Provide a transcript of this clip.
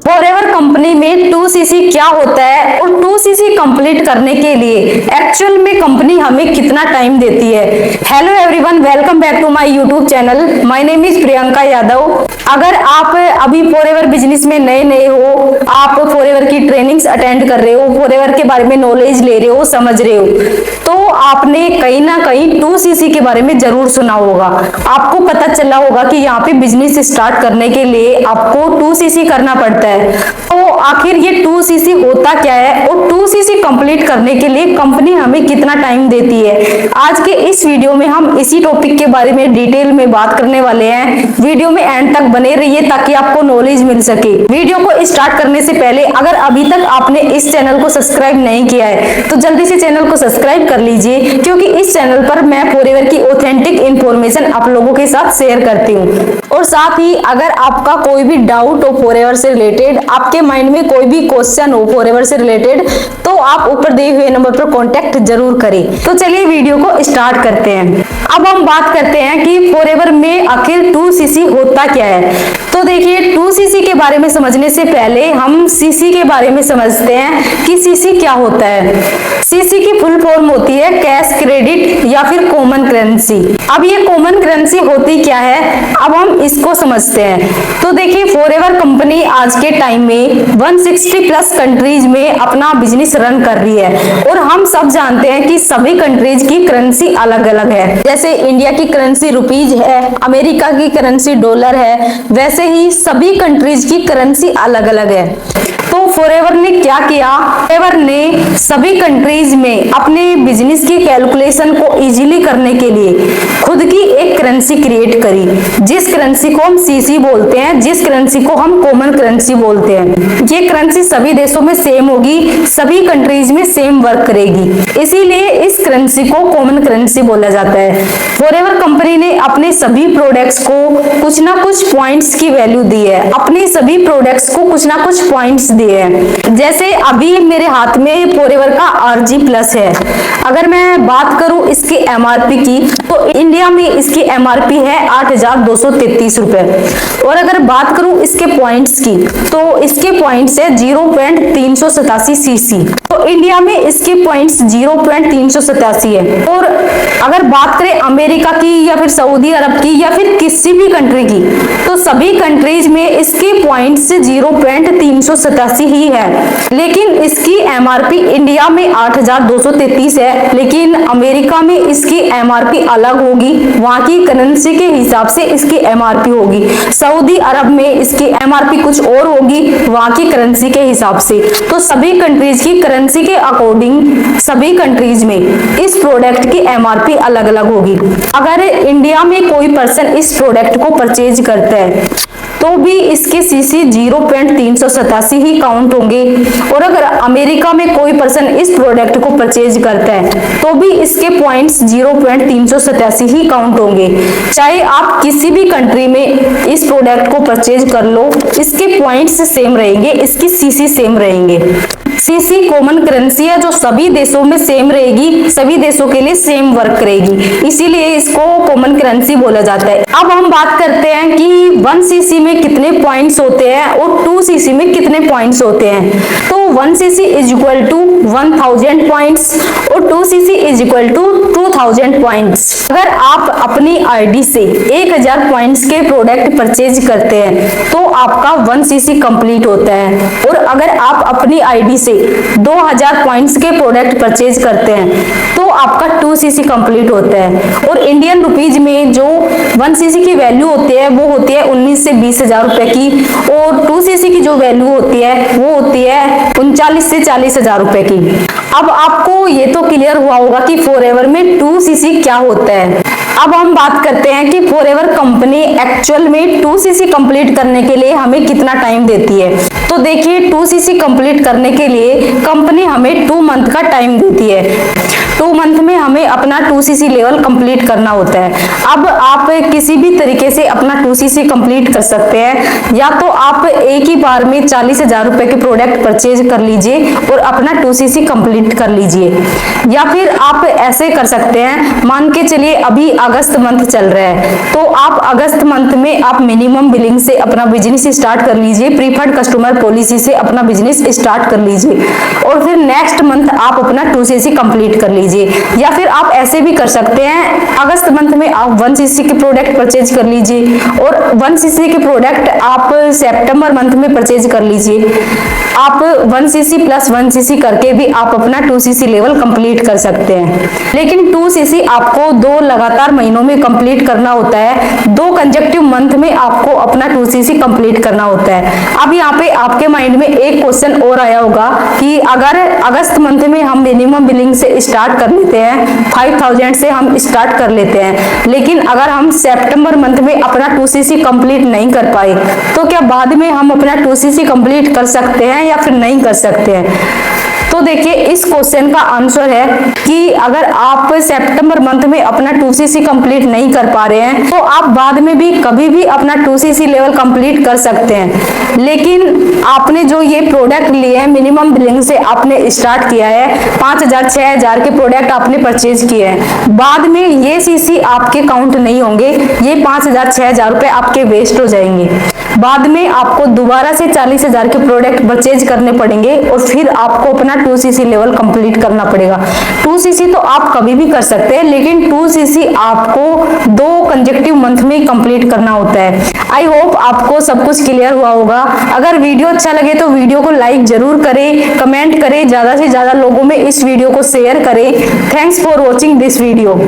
Forever company में 2cc क्या होता है और 2cc कंप्लीट करने के लिए एक्चुअल में कंपनी हमें कितना टाइम देती है। Hello everyone, welcome back to my YouTube channel. My name is Priyanka Yadav. अगर आप अभी फॉरएवर बिजनेस में नए हो, आप फॉरएवर की ट्रेनिंग्स अटेंड कर रहे हो, फॉरएवर के बारे में नॉलेज ले रहे हो, समझ रहे हो, तो आपने कहीं ना कहीं 2cc के बारे में जरूर सुना होगा। आपको पता चला होगा कि यहाँ पे बिजनेस स्टार्ट करने के लिए आपको 2cc करना पड़ता है। तो आखिर ये 2cc होता क्या है और 2cc कंप्लीट करने के लिए कंपनी हमें कितना टाइम देती है, आज के इस वीडियो में हम इसी टॉपिक के बारे में डिटेल में बात करने वाले हैं। वीडियो में एंड तक बने रहिए ताकि आपको नॉलेज मिल सके। वीडियो को स्टार्ट करने से पहले अगर अभी तक आपने इस चैनल को सब्सक्राइब नहीं किया है तो जल्दी से चैनल को सब्सक्राइब कर लीजिए, क्योंकि इस चैनल पर मैं फॉरएवर की ऑथेंटिक इंफॉर्मेशन आप लोगों के साथ शेयर करती हूँ। और साथ ही अगर आपका कोई भी डाउट हो फॉरएवर से रिलेटेड, आपके माइंड में कोई भी क्वेश्चन हो फॉरएवर से रिलेटेड, तो आप ऊपर दिए हुए नंबर पर कांटेक्ट जरूर करें। तो चलिए वीडियो को स्टार्ट करते हैं। अब हम बात करते हैं कि फॉरएवर में आखिर 2cc होता क्या है। तो देखिए, 2cc के बारे में समझने से पहले हम cc के बारे में समझते हैं कि cc क्या होता है। cc की फुल फॉर्म होती है कैश क्रेडिट या फिर कॉमन करेंसी। अब ये कॉमन करेंसी होती क्या है, अब हम इसको समझते हैं। तो देखिए, फॉरएवर कंपनी आज के टाइम में 160 प्लस कंट्रीज में अपना बिजनेस रन कर रही है और हम सब जानते हैं कि सभी कंट्रीज की करेंसी अलग अलग है। जैसे इंडिया की करेंसी रुपीज है, अमेरिका की करेंसी डॉलर है, वैसे ही सभी कंट्रीज की करेंसी अलग अलग है। तो फॉरएवर ने क्या किया, फॉरएवर ने सभी कंट्रीज में अपने बिजनेस की कैलकुलेशन को इजीली करने के लिए खुद की एक करेंसी क्रिएट करी, जिस करेंसी को हम सीसी बोलते हैं, जिस करेंसी को हम कॉमन करेंसी बोलते हैं। ये करेंसी सभी देशों में सेम होगी, सभी कंट्रीज में सेम वर्क करेगी, इसीलिए इस करेंसी को कॉमन करेंसी बोला जाता है। फॉरएवर कंपनी ने अपने सभी प्रोडक्ट्स को कुछ ना कुछ पॉइंट्स की वैल्यू दी है, अपने सभी प्रोडक्ट्स को कुछ ना कुछ पॉइंट्स दिए हैं। जैसे अभी मेरे हाथ में फॉरएवर का RG प्लस है। अगर मैं बात करूं इसकी MRP की, तो इंडिया में इसकी MRP है 8,233 रुपए। और अगर बात करूं इसके पॉइंट्स की, तो इसके पॉइंट्स है 0.387 cc। तो इंडिया में इसके पॉइंट्स 0.387 है। और अगर बात करें अमेरिका की या फिर सऊदी अरब की या फिर किसी भी कंट्री की, तो सभी कंट्रीज में इसके पॉइंट्स 0.387 ही है। लेकिन इसकी MRP इंडिया में 8,233 है, लेकिन अमेरिका में इसकी MRP अलग होगी, वहां की करेंसी के हिसाब से इसकी MRP होगी। सऊदी अरब में इसकी MRP कुछ और होगी, वहां की करेंसी के हिसाब से। तो सभी कंट्रीज की करेंसी के अकॉर्डिंग सभी कंट्रीज में इस प्रोडक्ट की MRP अलग अलग होगी। अगर इंडिया में कोई पर्सन इस प्रोडक्ट को परचेज करता है तो भी इसके सीसी 0.387 ही काउंट होंगे। और अगर अमेरिका में कोई पर्सन इस प्रोडक्ट को परचेज करता है तो भी इसके पॉइंट्स 0.387 ही काउंट होंगे। चाहे आप किसी भी कंट्री में इस प्रोडक्ट को परचेज कर लो, इसके पॉइंट्स सेम रहेंगे, इसकी सीसी सेम रहेंगे। सीसी कॉमन करेंसी है जो सभी देशों में सेम रहेगी, सभी देशों के लिए सेम वर्क करेगी, इसीलिए इसको कॉमन करेंसी बोला जाता है। अब हम बात करते हैं कि 1cc में कितने पॉइंट्स होते हैं और 2cc में कितने पॉइंट्स होते हैं। तो 1cc is equal to 1000 points और 2cc is equal to 2000 points. अगर आप अपनी आईडी से 1000 पॉइंट्स के प्रोडक्ट परचेज करते हैं तो आपका 1cc कंप्लीट होता है। और अगर आप अपनी आईडी से 2000 पॉइंट्स के प्रोडक्ट परचेज करते हैं तो आपका 2cc कंप्लीट होता है। और इंडियन रुपीज में जो 1cc की वैल्यू होती है वो होती है 19 से 20 हजार रुपए की, और 2cc की जो वैल्यू होती है वो होती है 39 से 40 हजार रुपए की। अब आपको ये तो क्लियर हुआ होगा कि फॉरएवर में 2cc क्या होता है। अब हम बात करते हैं कि फॉरएवर कंपनी एक्चुअल में 2cc कंप्लीट करने के लिए हमें कितना टाइम देती है। तो देखिए, 2cc कंप्लीट करने के लिए कंपनी हमें 2 मंथ का टाइम देती है। 2 मंथ में हमें अपना 2cc लेवल कंप्लीट करना होता है। अब आप किसी भी तरीके से अपना 2cc कंप्लीट कर सकते हैं, या तो आप एक ही बार में 40,000 रुपए के प्रोडक्ट परचेज कर लीजिए और अपना 2cc कंप्लीट कर लीजिए, या फिर आप ऐसे कर सकते हैं, मान के चलिए अभी अगस्त मंथ चल रहा है तो आप अगस्त मंथ में आप मिनिमम बिलिंग से अपना बिजनेस स्टार्ट कर लीजिए, प्रीफर्ड कस्टमर पॉलिसी से अपना बिजनेस स्टार्ट कर लीजिए और फिर नेक्स्ट मंथ आप अपना 2cc कंप्लीट कर लीजिए। या फिर आप ऐसे भी कर सकते हैं, अगस्त मंथ में आप 1cc के प्रोडक्ट परचेज कर लीजिए और 1cc के प्रोडक्ट आप सितंबर मंथ में परचेज कर लीजिए। आप 1cc प्लस 1cc करके भी आप अपना 2cc लेवल कंप्लीट कर सकते हैं। लेकिन 2cc आपको 2 लगातार महीनों में कंप्लीट करना होता है, 2 कंसेक्यूटिव मंथ में आपको अपना 2cc कंप्लीट करना होता है। अब यहाँ पे आपके माइंड में एक क्वेश्चन और आया होगा कि अगर अगस्त मंथ में हम मिनिमम बिलिंग से स्टार्ट कर लेते हैं, 5,000 से हम स्टार्ट कर लेते हैं, लेकिन अगर हम सितंबर मंथ में अपना 2cc कंप्लीट नहीं कर पाए तो क्या बाद में हम अपना 2cc कंप्लीट कर सकते हैं या फिर नहीं कर सकते हैं? तो देखिए इस क्वेश्चन का आंसर है कि अगर आप सितंबर मंथ में अपना 2cc कंप्लीट नहीं कर पा रहे हैं तो आप बाद में भी कभी भी अपना 2cc लेवल कंप्लीट कर सकते हैं। लेकिन आपने जो ये प्रोडक्ट लिए हैं, मिनिमम बिलिंग से आपने स्टार्ट किया है, 5,000 6,000 के प्रोडक्ट आपने परचेज किए हैं, बाद में ये cc आपके काउंट नहीं होंगे, ये 5,000 6,000 रुपए आपके वेस्ट हो जाएंगे। बाद में आपको दोबारा से 40,000 के प्रोडक्ट परचेज करने पड़ेंगे और फिर आपको अपना 2cc लेवल कंप्लीट करना पड़ेगा। 2cc तो आप कभी भी कर सकते हैं, लेकिन 2cc आपको 2 कंसेक्यूटिव मंथ में कंप्लीट करना होता है। आई होप आपको सब कुछ क्लियर हुआ होगा। अगर वीडियो अच्छा लगे तो वीडियो को लाइक जरूर करें, कमेंट करें, ज्यादा से ज्यादा लोगों में इस वीडियो को शेयर करें। Thanks for watching this video.